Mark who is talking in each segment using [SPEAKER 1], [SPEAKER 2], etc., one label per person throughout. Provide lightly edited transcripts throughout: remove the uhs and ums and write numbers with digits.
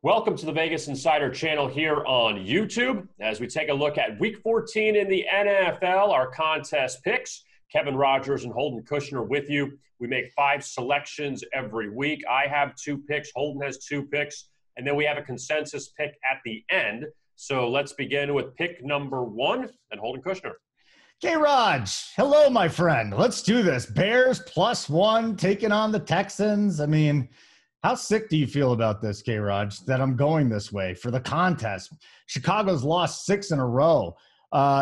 [SPEAKER 1] Welcome to the Vegas Insider channel here on YouTube as we take a look at Week 14 in the NFL, our contest picks. Kevin Rogers and Holden Kushner with you. We make 5 selections every week. I have 2 picks. Holden has 2 picks. And then we have a consensus pick at the end. So let's begin with pick number 1 and Holden Kushner.
[SPEAKER 2] K-Raj, hello, my friend. Let's do this. Bears +1 taking on the Texans. I mean, how sick do you feel about this, K-Raj, that I'm going this way for the contest? Chicago's lost 6 in a row.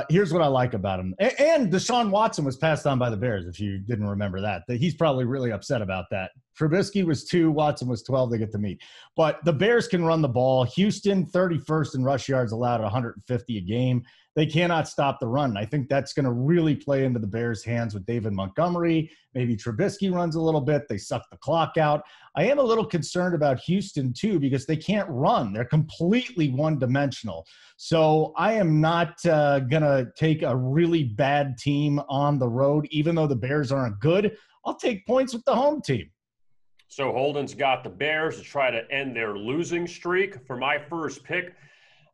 [SPEAKER 2] Here's what I like about him. And Deshaun Watson was passed on by the Bears, if you didn't remember that. He's probably really upset about that. Trubisky was 2, Watson was 12. They get to meet. But the Bears can run the ball. Houston, 31st in rush yards allowed at 150 a game. They cannot stop the run. I think that's going to really play into the Bears' hands with David Montgomery. Maybe Trubisky runs a little bit. They suck the clock out. I am a little concerned about Houston, too, because they can't run. They're completely one-dimensional. So I am not going to take a really bad team on the road, even though the Bears aren't good. I'll take points with the home team.
[SPEAKER 1] So Holden's got the Bears to try to end their losing streak. For my first pick,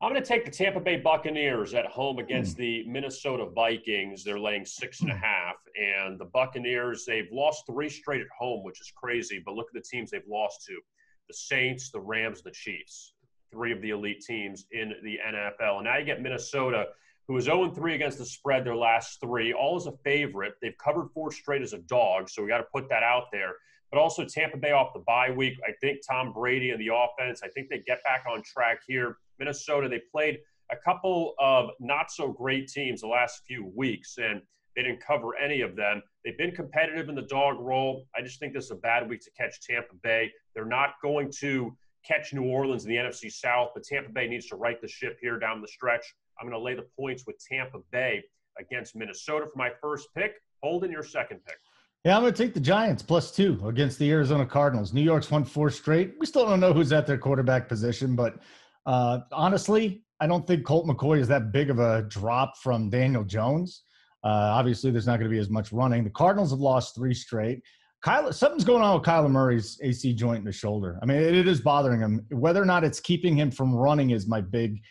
[SPEAKER 1] I'm going to take the Tampa Bay Buccaneers at home against the Minnesota Vikings. They're laying 6.5. And the Buccaneers, they've lost 3 straight at home, which is crazy. But look at the teams they've lost to. The Saints, the Rams, the Chiefs. 3 of the elite teams in the NFL. And now you get Minnesota, who is 0-3 against the spread their last 3. All as a favorite. They've covered 4 straight as a dog, so we got to put that out there. But also Tampa Bay off the bye week. I think Tom Brady and the offense, I think they get back on track here. Minnesota, they played a couple of not-so-great teams the last few weeks, and they didn't cover any of them. They've been competitive in the dog roll. I just think this is a bad week to catch Tampa Bay. They're not going to catch New Orleans in the NFC South, but Tampa Bay needs to right the ship here down the stretch. I'm going to lay the points with Tampa Bay against Minnesota for my first pick. Holden, your second pick.
[SPEAKER 2] Yeah, I'm going to take the Giants +2 against the Arizona Cardinals. New York's won 4 straight. We still don't know who's at their quarterback position, but honestly, I don't think Colt McCoy is that big of a drop from Daniel Jones. Obviously, there's not going to be as much running. The Cardinals have lost 3 straight. Something's going on with Kyler Murray's AC joint in the shoulder. I mean, it is bothering him. Whether or not it's keeping him from running is my big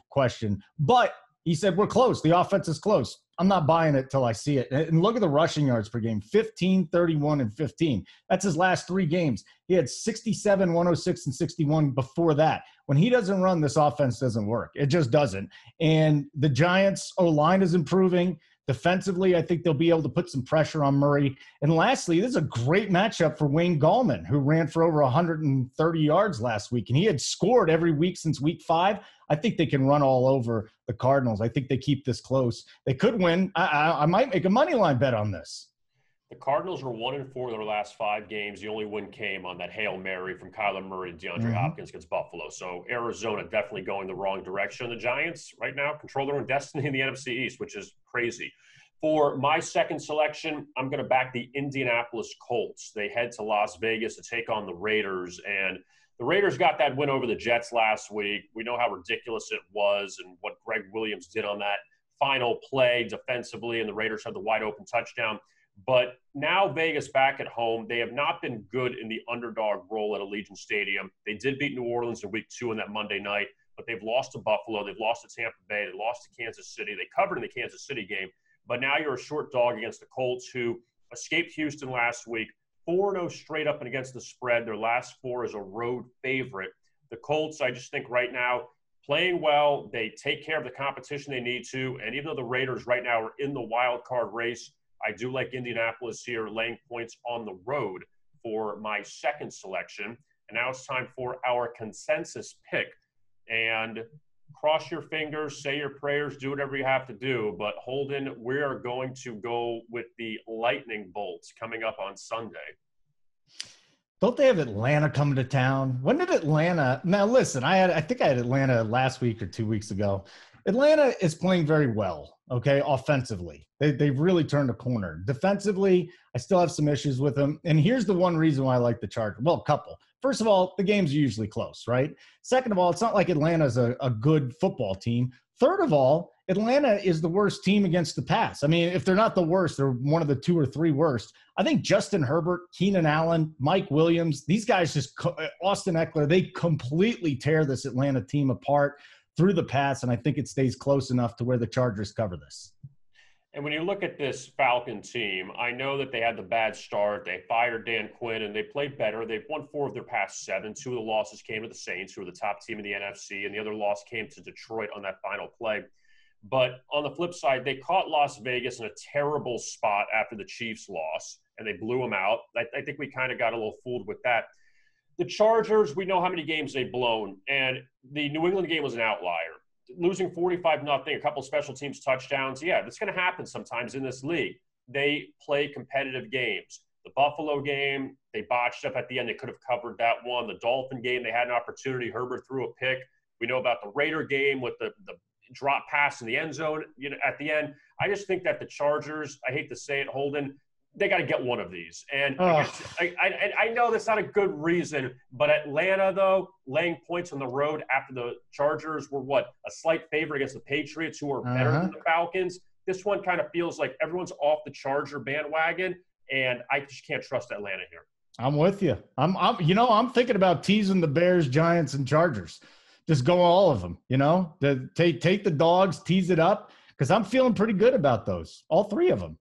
[SPEAKER 2] question. But he said, we're close. The offense is close. I'm not buying it till I see it. And look at the rushing yards per game, 15, 31, and 15. That's his last 3 games. He had 67, 106, and 61 before that. When he doesn't run, this offense doesn't work. It just doesn't. And the Giants' O-line is improving. Defensively, I think they'll be able to put some pressure on Murray. And lastly, this is a great matchup for Wayne Gallman, who ran for over 130 yards last week. And he had scored every week since week 5. I think they can run all over the Cardinals. I think they keep this close. They could win. I might make a money line bet on this.
[SPEAKER 1] The Cardinals are 1-4 in their last 5 games. The only win came on that Hail Mary from Kyler Murray and DeAndre Hopkins against Buffalo. So Arizona definitely going the wrong direction. The Giants right now control their own destiny in the NFC East, which is crazy. For my second selection, I'm going to back the Indianapolis Colts. They head to Las Vegas to take on the Raiders, and the Raiders got that win over the Jets last week. We know how ridiculous it was and what Greg Williams did on that final play defensively, and the Raiders had the wide-open touchdown. But now Vegas back at home. They have not been good in the underdog role at Allegiant Stadium. They did beat New Orleans in week 2 on that Monday night, but they've lost to Buffalo. They've lost to Tampa Bay. They lost to Kansas City. They covered in the Kansas City game. But now you're a short dog against the Colts, who escaped Houston last week. 4-0 straight up and against the spread. Their last 4 is a road favorite. The Colts, I just think right now, playing well. They take care of the competition they need to. And even though the Raiders right now are in the wild card race, I do like Indianapolis here, laying points on the road for my second selection. And now it's time for our consensus pick. And cross your fingers, say your prayers, do whatever you have to do. But Holden, we are going to go with the Lightning Bolts coming up on Sunday.
[SPEAKER 2] Don't they have Atlanta coming to town? When did Atlanta – now, listen, I think I had Atlanta last week or 2 weeks ago. Atlanta is playing very well, okay, offensively. They've really turned a corner. Defensively, I still have some issues with them. And here's the one reason why I like the Chargers. Well, a couple. First of all, the games are usually close, right? Second of all, it's not like Atlanta's a good football team. Third of all, Atlanta is the worst team against the pass. I mean, if they're not the worst, they're one of the 2 or 3 worst. I think Justin Herbert, Keenan Allen, Mike Williams, these guys Austin Eckler, they completely tear this Atlanta team apart through the pass, and I think it stays close enough to where the Chargers cover this.
[SPEAKER 1] And when you look at this Falcon team, I know that they had the bad start. They fired Dan Quinn, and they played better. They've won 4 of their past 7. 2 of the losses came to the Saints, who are the top team in the NFC, and the other loss came to Detroit on that final play. But on the flip side, they caught Las Vegas in a terrible spot after the Chiefs loss, and they blew them out. I think we kind of got a little fooled with that. The Chargers, we know how many games they've blown, and the New England game was an outlier. Losing 45-0, a couple special teams touchdowns. Yeah, that's going to happen sometimes in this league. They play competitive games. The Buffalo game, they botched up at the end. They could have covered that one. The Dolphin game, they had an opportunity. Herbert threw a pick. We know about the Raider game with the drop pass in the end zone, at the end. I just think that the Chargers, I hate to say it, Holden, they got to get one of these. And I know that's not a good reason, but Atlanta, though, laying points on the road after the Chargers were, a slight favorite against the Patriots, who are better than the Falcons. This one kind of feels like everyone's off the Charger bandwagon, and I just can't trust Atlanta here.
[SPEAKER 2] I'm with you. I'm thinking about teasing the Bears, Giants, and Chargers. Just go all of them, take the dogs, tease it up, because I'm feeling pretty good about those, all 3 of them.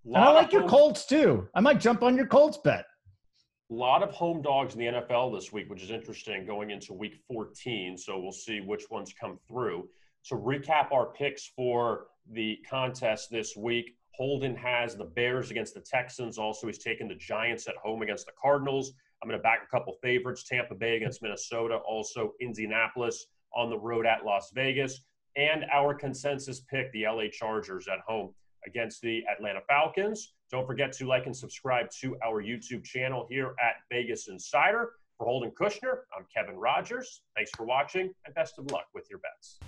[SPEAKER 2] And I like your Colts, too. I might jump on your Colts bet.
[SPEAKER 1] A lot of home dogs in the NFL this week, which is interesting going into week 14. So we'll see which ones come through. To recap our picks for the contest this week, Holden has the Bears against the Texans. Also, he's taking the Giants at home against the Cardinals. I'm going to back a couple favorites, Tampa Bay against Minnesota, also Indianapolis on the road at Las Vegas. And our consensus pick, the LA Chargers at home against the Atlanta Falcons. Don't forget to like and subscribe to our YouTube channel here at Vegas Insider. For Holden Kushner, I'm Kevin Rogers. Thanks for watching, and best of luck with your bets.